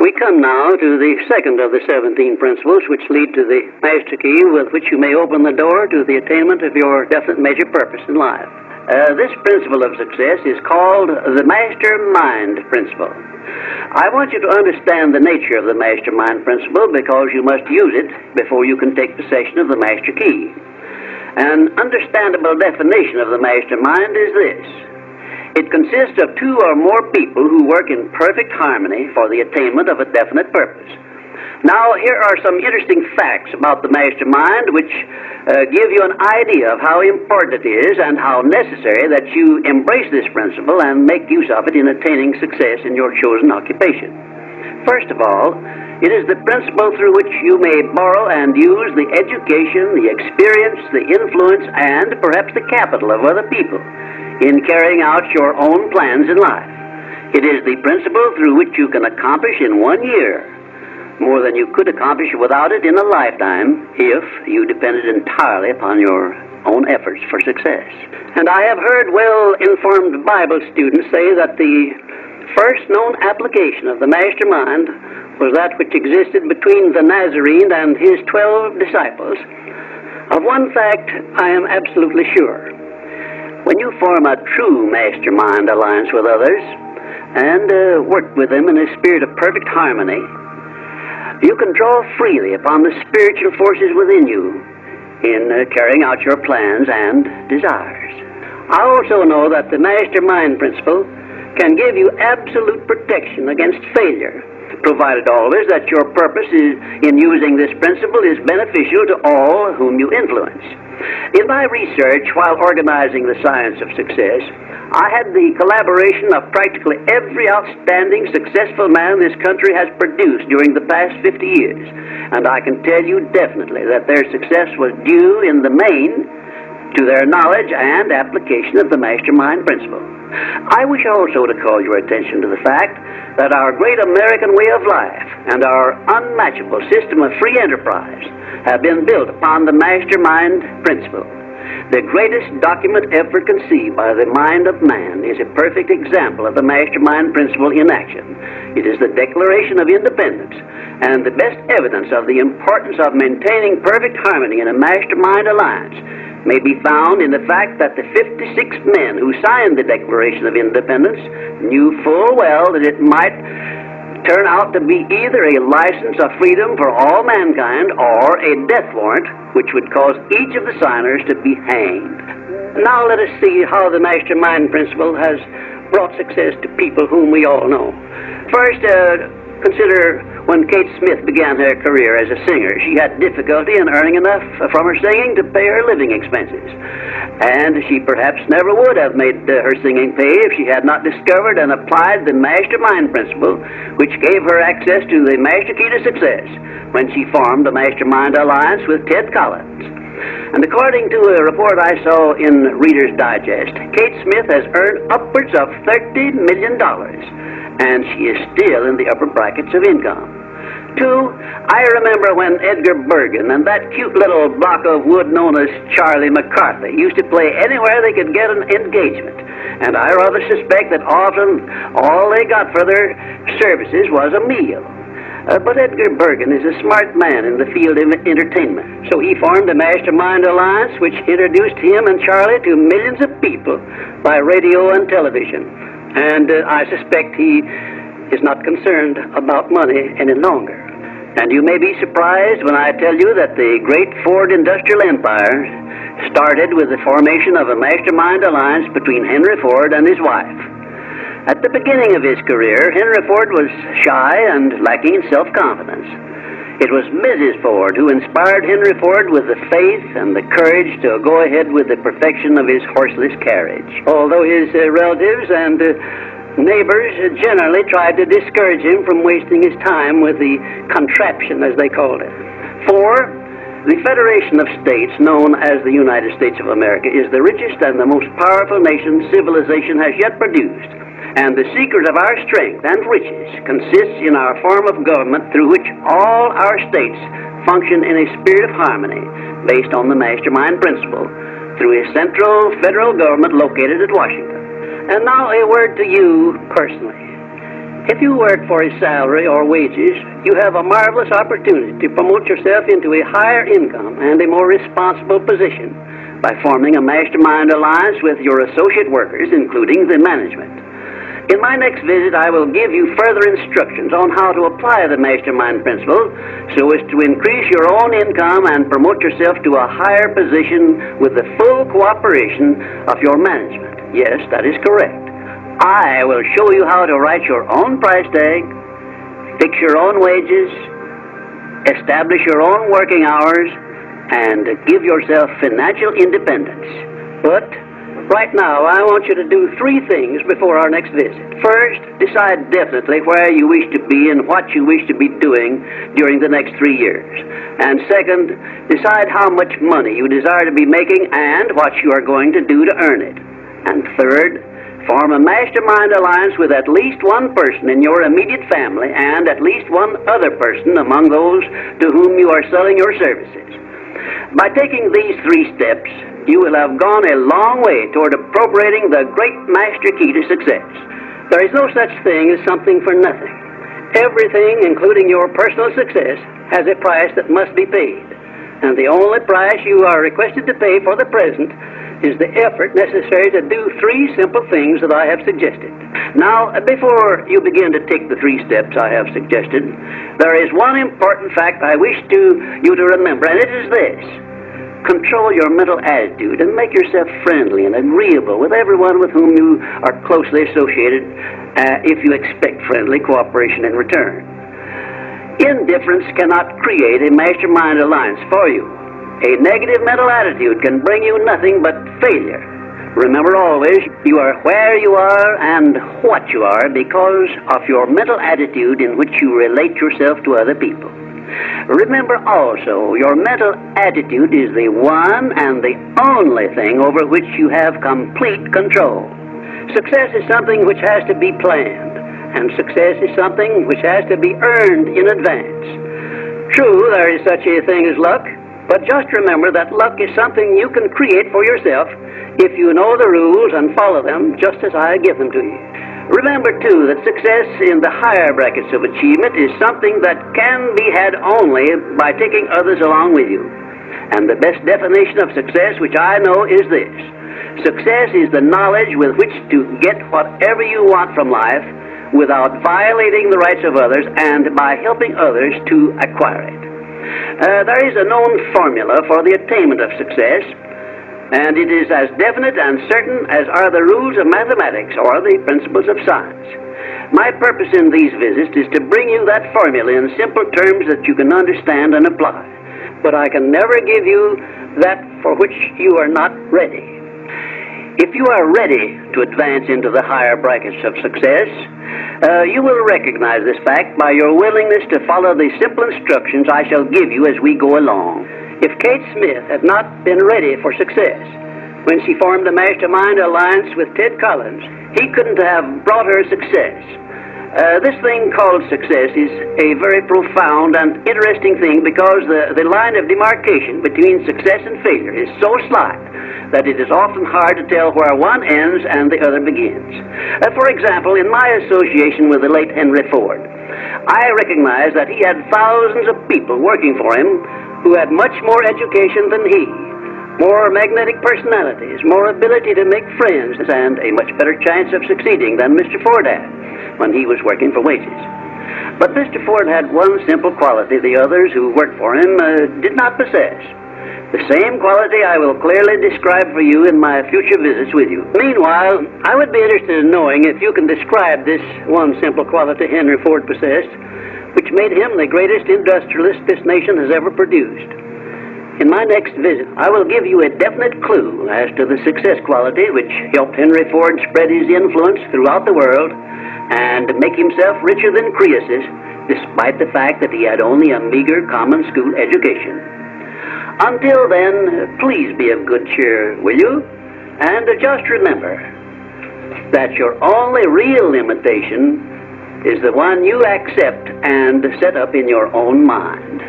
We come now to the second of the 17 principles which lead to the master key with which you may open the door to the attainment of your definite major purpose in life. This principle of success is called the Mastermind principle. I want you to understand the nature of the Mastermind principle because you must use it before you can take possession of the master key. An understandable definition of the Mastermind is this. It consists of two or more people who work in perfect harmony for the attainment of a definite purpose. Now, here are some interesting facts about the Mastermind which give you an idea of how important it is and how necessary that you embrace this principle and make use of it in attaining success in your chosen occupation. First of all, it is the principle through which you may borrow and use the education, the experience, the influence, and perhaps the capital of other people in carrying out your own plans in life. It is the principle through which you can accomplish in 1 year more than you could accomplish without it in a lifetime if you depended entirely upon your own efforts for success. And I have heard well-informed Bible students say that the first known application of the Mastermind was that which existed between the Nazarene and his 12 disciples. Of one fact I am absolutely sure. When you form a true Mastermind alliance with others and work with them in a spirit of perfect harmony, you can draw freely upon the spiritual forces within you in carrying out your plans and desires. I also know that the Mastermind principle can give you absolute protection against failure, provided always that your purpose in using this principle is beneficial to all whom you influence. In my research while organizing the science of success, I had the collaboration of practically every outstanding successful man this country has produced during the past 50 years, and I can tell you definitely that their success was due in the main to their knowledge and application of the Mastermind principle. I wish also to call your attention to the fact that our great American way of life and our unmatchable system of free enterprise have been built upon the Mastermind principle. The greatest document ever conceived by the mind of man is a perfect example of the Mastermind principle in action. It is the Declaration of Independence, and the best evidence of the importance of maintaining perfect harmony in a Mastermind alliance may be found in the fact that the 56 men who signed the Declaration of Independence knew full well that it might turn out to be either a license of freedom for all mankind or a death warrant which would cause each of the signers to be hanged. Now let us see how the Mastermind principle has brought success to people whom we all know. First, consider when Kate Smith began her career as a singer. She had difficulty in earning enough from her singing to pay her living expenses. And she perhaps never would have made her singing pay if she had not discovered and applied the Mastermind principle, which gave her access to the master key to success when she formed a Mastermind alliance with Ted Collins. And according to a report I saw in Reader's Digest, Kate Smith has earned upwards of $30 million, and she is still in the upper brackets of income. 2, I remember when Edgar Bergen and that cute little block of wood known as Charlie McCarthy used to play anywhere they could get an engagement. And I rather suspect that often all they got for their services was a meal. But Edgar Bergen is a smart man in the field of entertainment. So he formed a Mastermind alliance which introduced him and Charlie to millions of people by radio and television. And I suspect he is not concerned about money any longer. And you may be surprised when I tell you that the great Ford industrial empire started with the formation of a Mastermind alliance between Henry Ford and his wife. At the beginning of his career, Henry Ford was shy and lacking in self-confidence. It was Mrs. Ford who inspired Henry Ford with the faith and the courage to go ahead with the perfection of his horseless carriage. Although his relatives and neighbors generally tried to discourage him from wasting his time with the contraption, as they called it. 4, the Federation of States, known as the United States of America, is the richest and the most powerful nation civilization has yet produced. And the secret of our strength and riches consists in our form of government through which all our states function in a spirit of harmony based on the Mastermind principle through a central federal government located at Washington. And now a word to you personally. If you work for a salary or wages, you have a marvelous opportunity to promote yourself into a higher income and a more responsible position by forming a mastermind alliance with your associate workers, including the management. In my next visit, I will give you further instructions on how to apply the mastermind principle so as to increase your own income and promote yourself to a higher position with the full cooperation of your management. Yes, that is correct. I will show you how to write your own price tag, fix your own wages, establish your own working hours, and give yourself financial independence. But right now, I want you to do 3 things before our next visit. First, decide definitely where you wish to be and what you wish to be doing during the next 3 years. And second, decide how much money you desire to be making and what you are going to do to earn it. And third, form a mastermind alliance with at least one person in your immediate family and at least one other person among those to whom you are selling your services. By taking these 3 steps, you will have gone a long way toward appropriating the great master key to success. There is no such thing as something for nothing. Everything, including your personal success, has a price that must be paid. And the only price you are requested to pay for the present is the effort necessary to do 3 simple things that I have suggested. Now, before you begin to take the 3 steps I have suggested, there is one important fact I wish you to remember, and it is this. Control your mental attitude and make yourself friendly and agreeable with everyone with whom you are closely associated if you expect friendly cooperation in return. Indifference cannot create a mastermind alliance for you. A negative mental attitude can bring you nothing but failure. Remember always, you are where you are and what you are because of your mental attitude in which you relate yourself to other people. Remember also, your mental attitude is the one and the only thing over which you have complete control. Success is something which has to be planned, and success is something which has to be earned in advance. True, there is such a thing as luck, but just remember that luck is something you can create for yourself if you know the rules and follow them just as I give them to you. Remember, too, that success in the higher brackets of achievement is something that can be had only by taking others along with you. And the best definition of success, which I know, is this. Success is the knowledge with which to get whatever you want from life without violating the rights of others and by helping others to acquire it. There is a known formula for the attainment of success, and it is as definite and certain as are the rules of mathematics or the principles of science. My purpose in these visits is to bring you that formula in simple terms that you can understand and apply. But I can never give you that for which you are not ready. If you are ready to advance into the higher brackets of success, you will recognize this fact by your willingness to follow the simple instructions I shall give you as we go along. If Kate Smith had not been ready for success when she formed a mastermind alliance with Ted Collins, he couldn't have brought her success. This thing called success is a very profound and interesting thing because the line of demarcation between success and failure is so slight that it is often hard to tell where one ends and the other begins. For example, in my association with the late Henry Ford, I recognized that he had thousands of people working for him who had much more education than he, more magnetic personalities, more ability to make friends, and a much better chance of succeeding than Mr. Ford had when he was working for wages. But Mr. Ford had one simple quality the others who worked for him did not possess. The same quality I will clearly describe for you in my future visits with you. Meanwhile, I would be interested in knowing if you can describe this one simple quality Henry Ford possessed, which made him the greatest industrialist this nation has ever produced. In my next visit, I will give you a definite clue as to the success quality which helped Henry Ford spread his influence throughout the world and make himself richer than Croesus, despite the fact that he had only a meager common school education. Until then, please be of good cheer, will you? And just remember that your only real limitation is the one you accept and set up in your own mind.